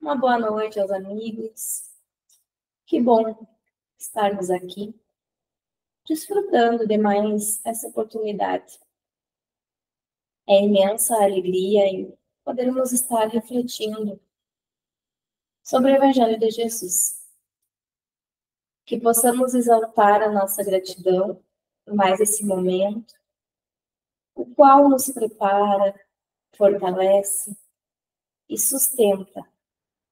Uma boa noite aos amigos. Que bom estarmos aqui, desfrutando de mais essa oportunidade. É imensa a alegria em podermos estar refletindo sobre o Evangelho de Jesus. Que possamos exaltar a nossa gratidão por mais esse momento, o qual nos prepara, fortalece e sustenta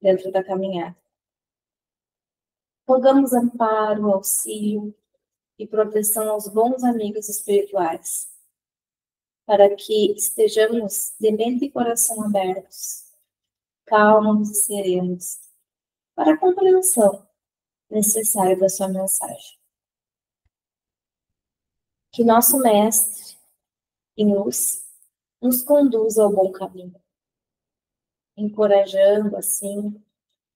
dentro da caminhada. Rogamos amparo, auxílio e proteção aos bons amigos espirituais, para que estejamos de mente e coração abertos, calmos e serenos, para a compreensão necessária da sua mensagem. Que nosso Mestre em luz nos conduza ao bom caminho, encorajando assim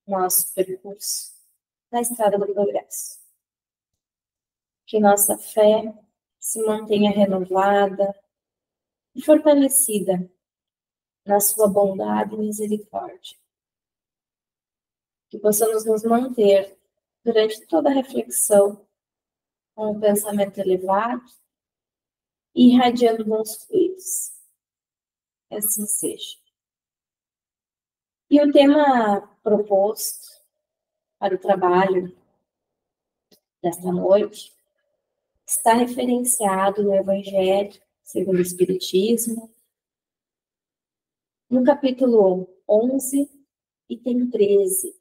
nosso percurso na estrada do progresso. Que nossa fé se mantenha renovada e fortalecida na sua bondade e misericórdia. Que possamos nos manter durante toda a reflexão com um pensamento elevado e irradiando bons fluidos. Assim seja. E o tema proposto para o trabalho desta noite está referenciado no Evangelho segundo o Espiritismo, no capítulo 11, item 13,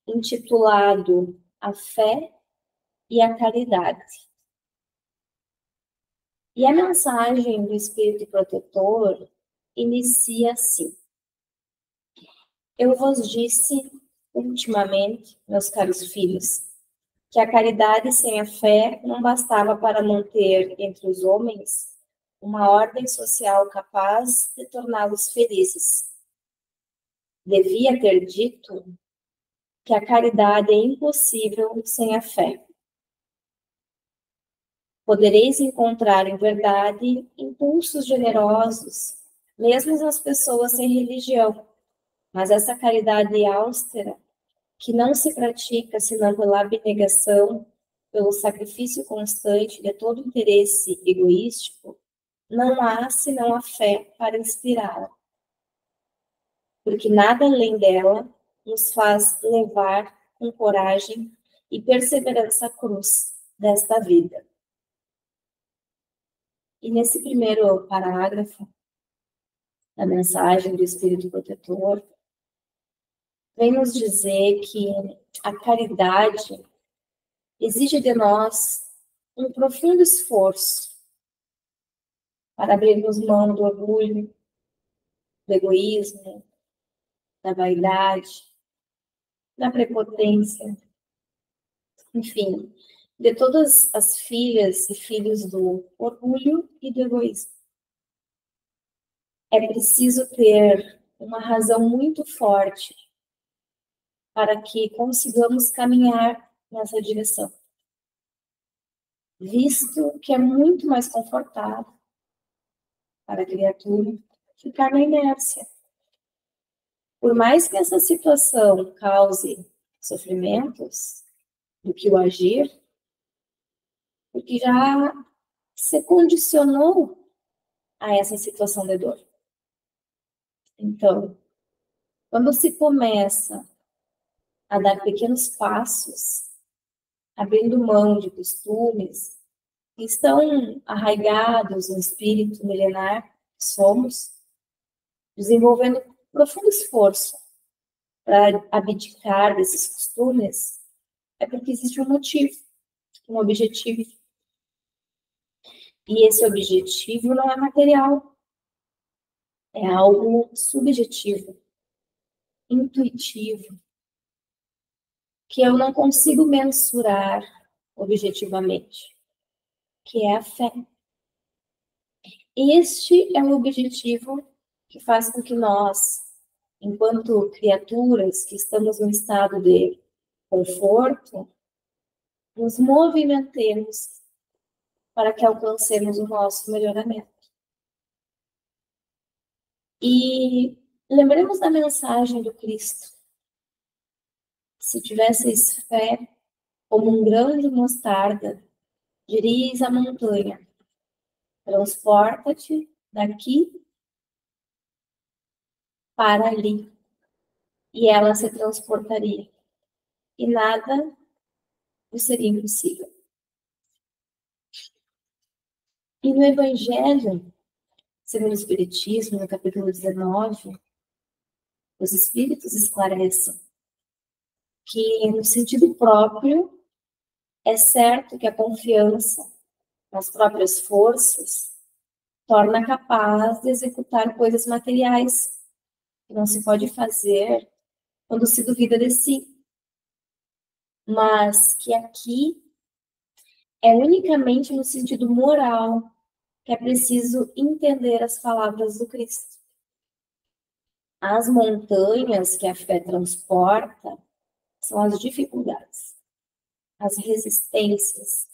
intitulado A Fé e a Caridade. E a mensagem do Espírito Protetor inicia assim: Eu vos disse ultimamente, meus caros filhos, que a caridade sem a fé não bastava para manter entre os homens uma ordem social capaz de torná-los felizes. Devia ter dito que a caridade é impossível sem a fé. Podereis encontrar, em verdade, impulsos generosos, mesmo nas pessoas sem religião, mas essa caridade austera, que não se pratica senão pela abnegação, pelo sacrifício constante de todo interesse egoístico, não há senão a fé para inspirá-la. Porque nada além dela nos faz levar com coragem e perseverança a cruz desta vida. E nesse primeiro parágrafo da mensagem do Espírito Protetor, vem nos dizer que a caridade exige de nós um profundo esforço para abrirmos mão do orgulho, do egoísmo, da vaidade, da prepotência, enfim, de todas as filhas e filhos do orgulho e do egoísmo. É preciso ter uma razão muito forte para que consigamos caminhar nessa direção, visto que é muito mais confortável para a criatura ficar na inércia. Por mais que essa situação cause sofrimentos do que o agir, porque já se condicionou a essa situação de dor. Então, quando se começa a dar pequenos passos, abrindo mão de costumes que estão arraigados no espírito milenar que somos, desenvolvendo profundo esforço para abdicar desses costumes, é porque existe um motivo, um objetivo. E esse objetivo não é material, é algo subjetivo, intuitivo, que eu não consigo mensurar objetivamente, que é a fé. Este é o objetivo que faz com que nós, enquanto criaturas que estamos em estado de conforto, nos movimentemos para que alcancemos o nosso melhoramento. E Lembremos da mensagem do Cristo. Se tivesseis fé como um grão de mostarda, diríeis à montanha: transporta-te daqui para ali, e ela se transportaria, e nada vos seria impossível. E no Evangelho, segundo o Espiritismo, no capítulo 19, os Espíritos esclarecem que, no sentido próprio, é certo que a confiança nas próprias forças torna capaz de executar coisas materiais que não se pode fazer quando se duvida de si. Mas que aqui é unicamente no sentido moral que é preciso entender as palavras do Cristo. As montanhas que a fé transporta são as dificuldades, as resistências,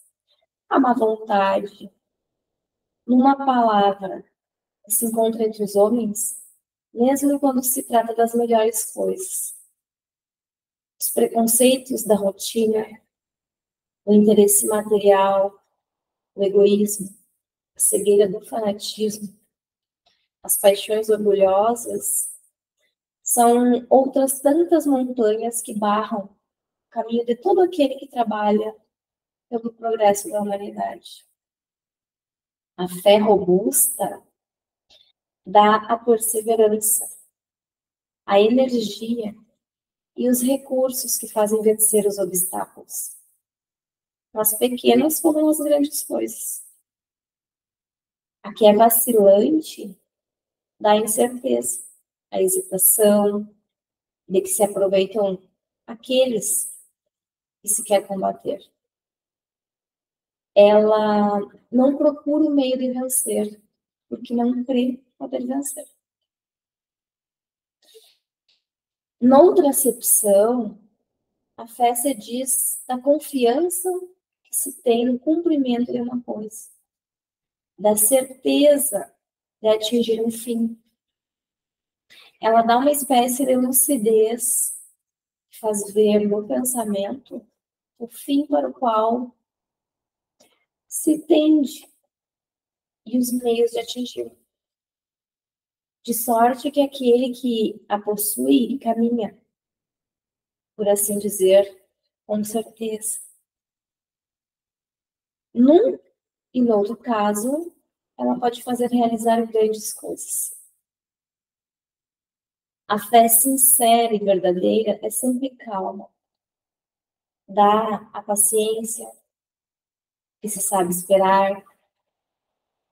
a má vontade. Numa palavra que se encontra entre os homens, mesmo quando se trata das melhores coisas. Os preconceitos da rotina, o interesse material, o egoísmo, a cegueira do fanatismo, as paixões orgulhosas, são outras tantas montanhas que barram o caminho de todo aquele que trabalha pelo progresso da humanidade. A fé robusta dá a perseverança, a energia e os recursos que fazem vencer os obstáculos, nas pequenas como nas grandes coisas. A que é vacilante dá a incerteza, a hesitação, de que se aproveitam aqueles que se quer combater. Ela não procura o meio de vencer, porque não crê poder vencer. Noutra acepção, a fé se diz da confiança que se tem no cumprimento de uma coisa, da certeza de atingir um fim. Ela dá uma espécie de lucidez que faz ver no pensamento o fim para o qual se tende e os meios de atingir. De sorte que aquele que a possui caminha, por assim dizer, com certeza. Num e no outro caso, ela pode fazer realizar grandes coisas. A fé sincera e verdadeira é sempre calma. Dá a paciência que se sabe esperar,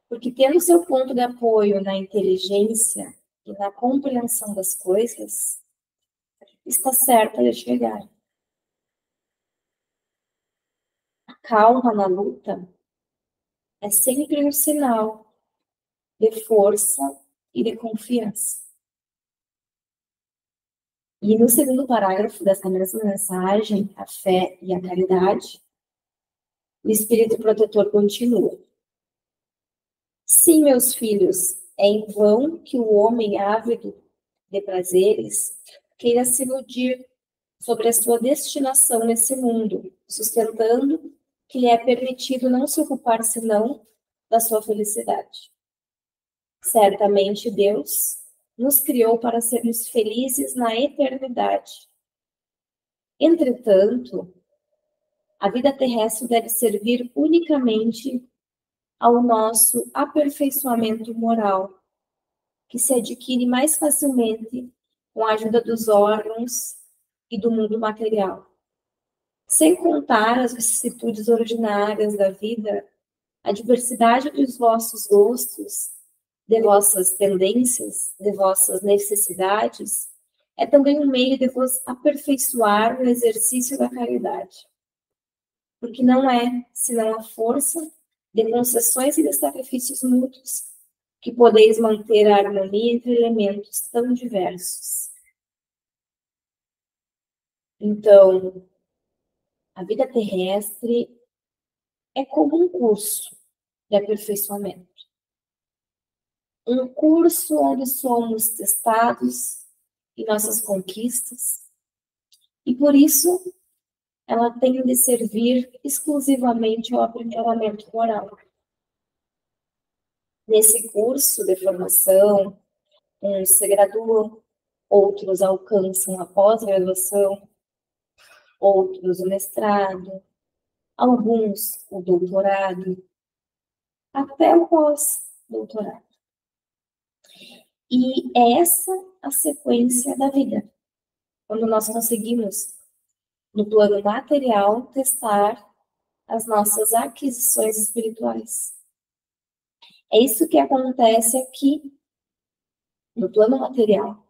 porque tendo seu ponto de apoio na inteligência e na compreensão das coisas, está certa de chegar. A calma na luta é sempre um sinal de força e de confiança. E no segundo parágrafo dessa mesma mensagem, a fé e a caridade, o Espírito Protetor continua. Sim, meus filhos, é em vão que o homem ávido de prazeres queira se iludir sobre a sua destinação nesse mundo, sustentando que lhe é permitido não se ocupar senão da sua felicidade. Certamente Deus nos criou para sermos felizes na eternidade. Entretanto, a vida terrestre deve servir unicamente ao nosso aperfeiçoamento moral, que se adquire mais facilmente com a ajuda dos órgãos e do mundo material. Sem contar as vicissitudes ordinárias da vida, a diversidade dos vossos gostos, de vossas tendências, de vossas necessidades, é também um meio de vos aperfeiçoar no exercício da caridade. Porque não é, senão a força de concessões e de sacrifícios mútuos que podeis manter a harmonia entre elementos tão diversos. Então, a vida terrestre é como um curso de aperfeiçoamento. Um curso onde somos testados e nossas conquistas, e por isso ela tem de servir exclusivamente ao aprimoramento moral. Nesse curso de formação, uns se graduam, outros alcançam a pós-graduação, outros o mestrado, alguns o doutorado, até o pós-doutorado. E é essa a sequência da vida, quando nós conseguimos, no plano material, testar as nossas aquisições espirituais. É isso que acontece aqui, no plano material,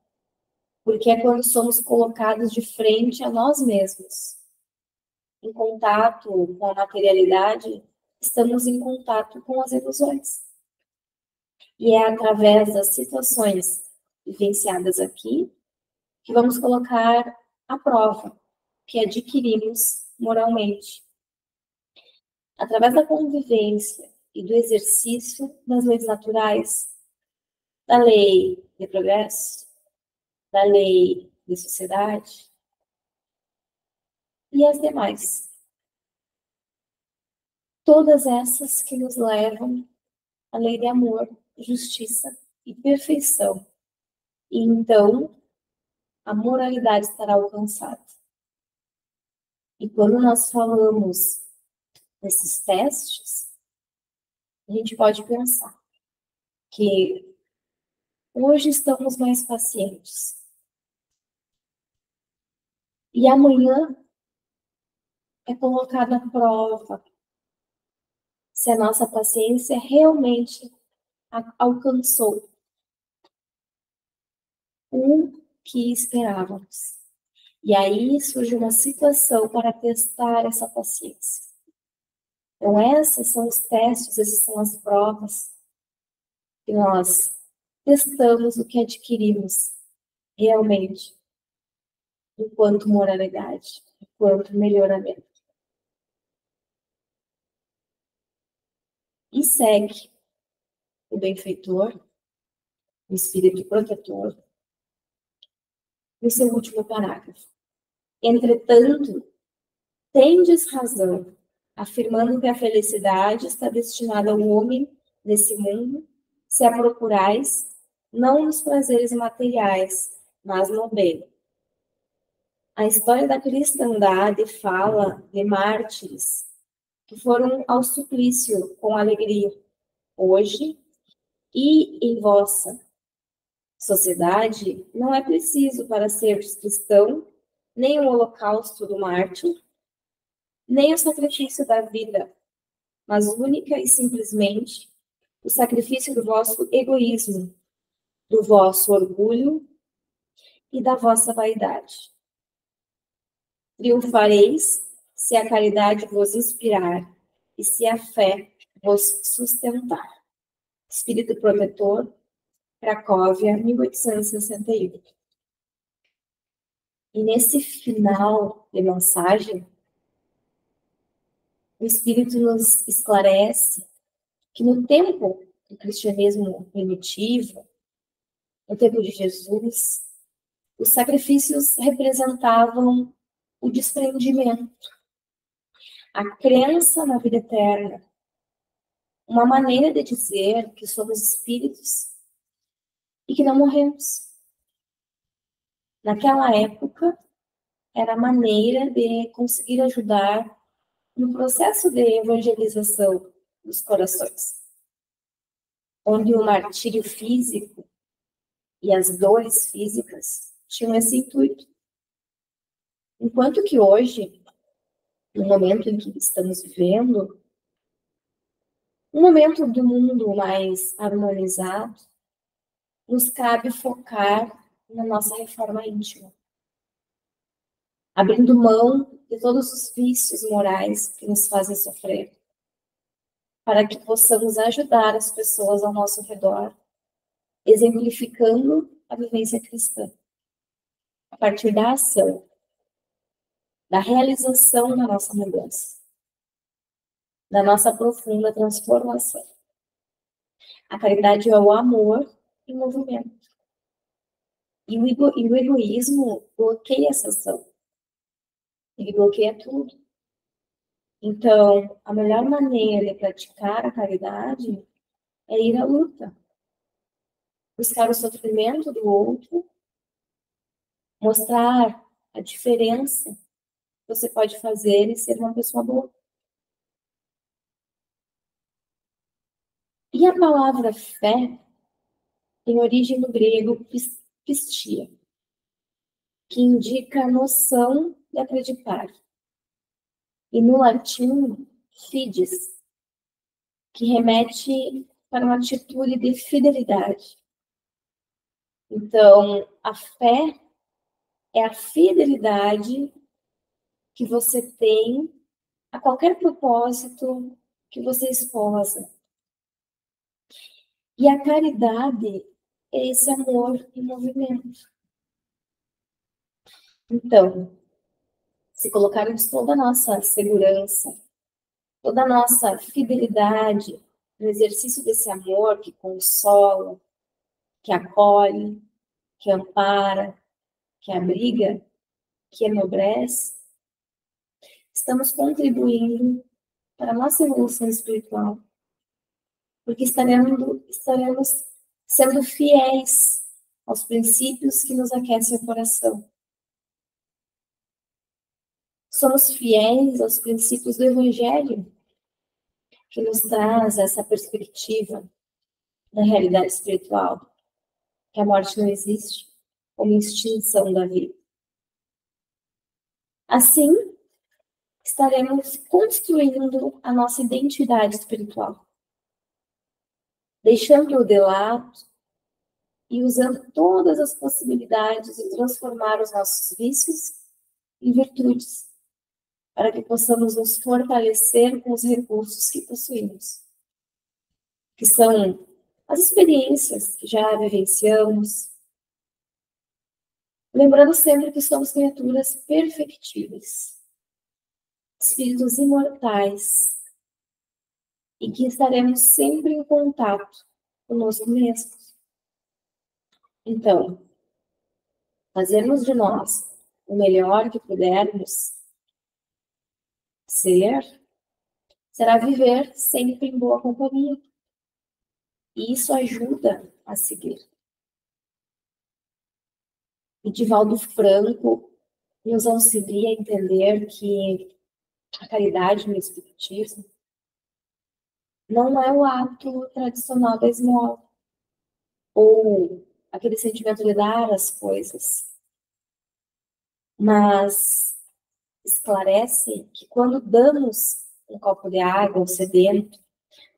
porque é quando somos colocados de frente a nós mesmos. Em contato com a materialidade, estamos em contato com as ilusões. E é através das situações vivenciadas aqui que vamos colocar à prova que adquirimos moralmente. Através da convivência e do exercício das leis naturais, da lei de progresso, da lei de sociedade e as demais. Todas essas que nos levam à lei de amor, justiça e perfeição. E então, a moralidade estará alcançada. E quando nós falamos desses testes, a gente pode pensar que hoje estamos mais pacientes. E amanhã é colocada à prova se a nossa paciência realmente alcançou o que esperávamos. E aí surge uma situação para testar essa paciência. Então, esses são os testes, essas são as provas que nós testamos o que adquirimos realmente, enquanto moralidade, enquanto melhoramento. E segue o benfeitor, o espírito protetor, no seu último parágrafo. Entretanto, tendes razão, afirmando que a felicidade está destinada ao homem nesse mundo, se a procurais, não nos prazeres materiais, mas no bem. A história da cristandade fala de mártires que foram ao suplício com alegria. Hoje, e em vossa sociedade, não é preciso para ser cristão nem o holocausto do mártir, nem o sacrifício da vida, mas única e simplesmente o sacrifício do vosso egoísmo, do vosso orgulho e da vossa vaidade. Triunfareis se a caridade vos inspirar e se a fé vos sustentar. Espírito Protetor, Cracóvia, 1861. E nesse final de mensagem, o Espírito nos esclarece que no tempo do cristianismo primitivo, no tempo de Jesus, os sacrifícios representavam o desprendimento, a crença na vida eterna, uma maneira de dizer que somos espíritos e que não morremos. Naquela época, era a maneira de conseguir ajudar no processo de evangelização dos corações, onde o martírio físico e as dores físicas tinham esse intuito. Enquanto que hoje, no momento em que estamos vivendo, um momento do mundo mais harmonizado, nos cabe focar na nossa reforma íntima, abrindo mão de todos os vícios morais que nos fazem sofrer, para que possamos ajudar as pessoas ao nosso redor, exemplificando a vivência cristã, a partir da ação, da realização da nossa mudança, da nossa profunda transformação. A caridade é o amor em movimento. E o egoísmo bloqueia essa ação. Ele bloqueia tudo. Então, a melhor maneira de praticar a caridade é ir à luta. Buscar o sofrimento do outro, mostrar a diferença que você pode fazer e ser uma pessoa boa. E a palavra fé tem origem no grego pistia, que indica a noção de acreditar. E no latim, fides, que remete para uma atitude de fidelidade. Então, a fé é a fidelidade que você tem a qualquer propósito que você esposa. E a caridade é esse amor em movimento. Então, se colocarmos toda a nossa segurança, toda a nossa fidelidade no exercício desse amor que consola, que acolhe, que ampara, que abriga, que enobrece, estamos contribuindo para a nossa evolução espiritual, porque estaremos sendo fiéis aos princípios que nos aquecem o coração. Somos fiéis aos princípios do Evangelho, que nos traz essa perspectiva da realidade espiritual, que a morte não existe, como extinção da vida. Assim, estaremos construindo a nossa identidade espiritual, deixando-o de lado e usando todas as possibilidades de transformar os nossos vícios em virtudes, para que possamos nos fortalecer com os recursos que possuímos, que são as experiências que já vivenciamos, lembrando sempre que somos criaturas perfectíveis, espíritos imortais, e que estaremos sempre em contato conosco mesmos. Então, fazermos de nós o melhor que pudermos ser, será viver sempre em boa companhia. E isso ajuda a seguir. E Divaldo Franco nos auxilia a entender que a caridade no espiritismo não é o ato tradicional da esmola, ou aquele sentimento de dar as coisas, mas esclarece que quando damos um copo de água ao sedento,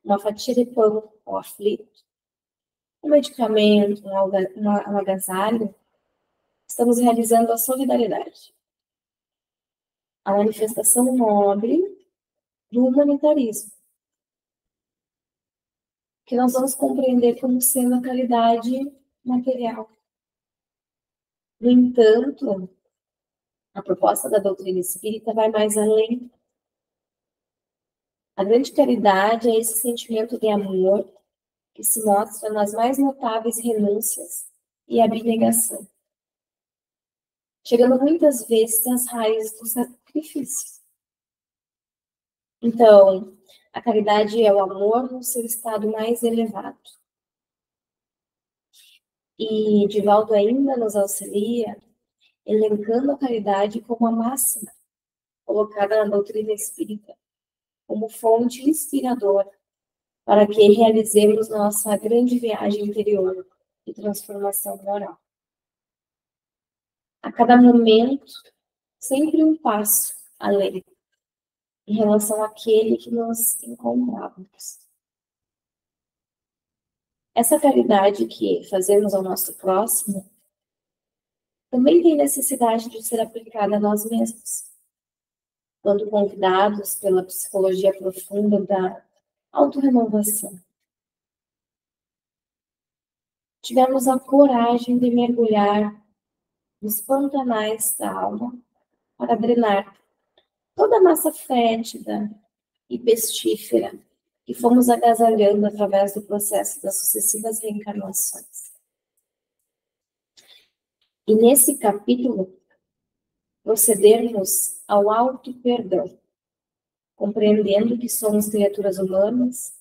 uma fatia de pão ao aflito, um medicamento, um agasalho, estamos realizando a solidariedade, a manifestação nobre do humanitarismo, que nós vamos compreender como sendo a caridade material. No entanto, a proposta da doutrina espírita vai mais além. A grande caridade é esse sentimento de amor que se mostra nas mais notáveis renúncias e abnegação, chegando muitas vezes às raízes do sacrifício. Então, a caridade é o amor no seu estado mais elevado. E Divaldo ainda nos auxilia elencando a caridade como a máxima colocada na doutrina espírita, como fonte inspiradora para que realizemos nossa grande viagem interior de transformação moral. A cada momento, sempre um passo além, em relação àquele que nós encontrávamos. Essa caridade que fazemos ao nosso próximo também tem necessidade de ser aplicada a nós mesmos, quando convidados pela psicologia profunda da autorrenovação. Tivemos a coragem de mergulhar nos pantanais da alma para drenar toda a massa fétida e pestífera que fomos agasalhando através do processo das sucessivas reencarnações. E nesse capítulo, procedermos ao auto-perdão, compreendendo que somos criaturas humanas,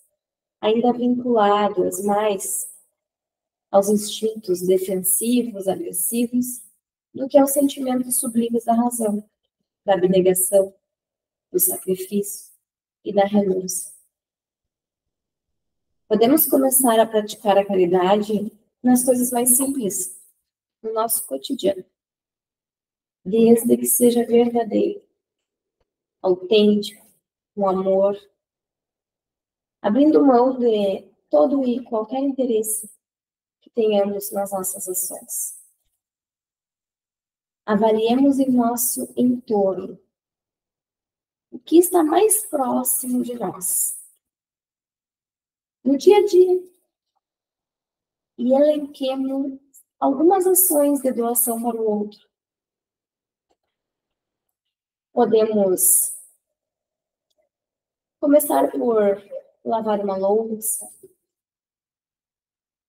ainda vinculadas mais aos instintos defensivos, agressivos, do que aos sentimentos sublimes da razão, da abnegação, do sacrifício e da renúncia. Podemos começar a praticar a caridade nas coisas mais simples, no nosso cotidiano, desde que seja verdadeiro, autêntico, com amor, abrindo mão de todo e qualquer interesse que tenhamos nas nossas ações. Avaliemos em nosso entorno o que está mais próximo de nós, no dia a dia, e elenquemos algumas ações de doação para o outro. Podemos começar por lavar uma louça,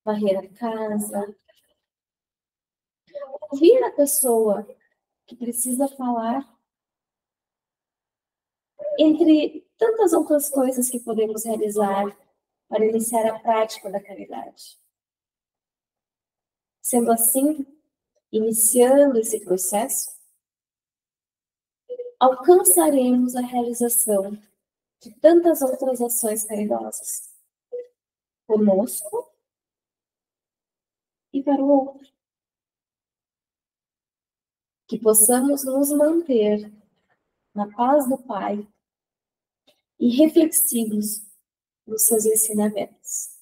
varrer a casa, ouvir a pessoa que precisa falar, entre tantas outras coisas que podemos realizar para iniciar a prática da caridade. Sendo assim, iniciando esse processo, alcançaremos a realização de tantas outras ações caridosas, conosco e para o outro. Que possamos nos manter na paz do Pai e reflexivos nos seus ensinamentos.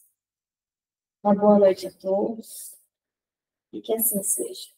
Uma boa noite a todos e que assim seja.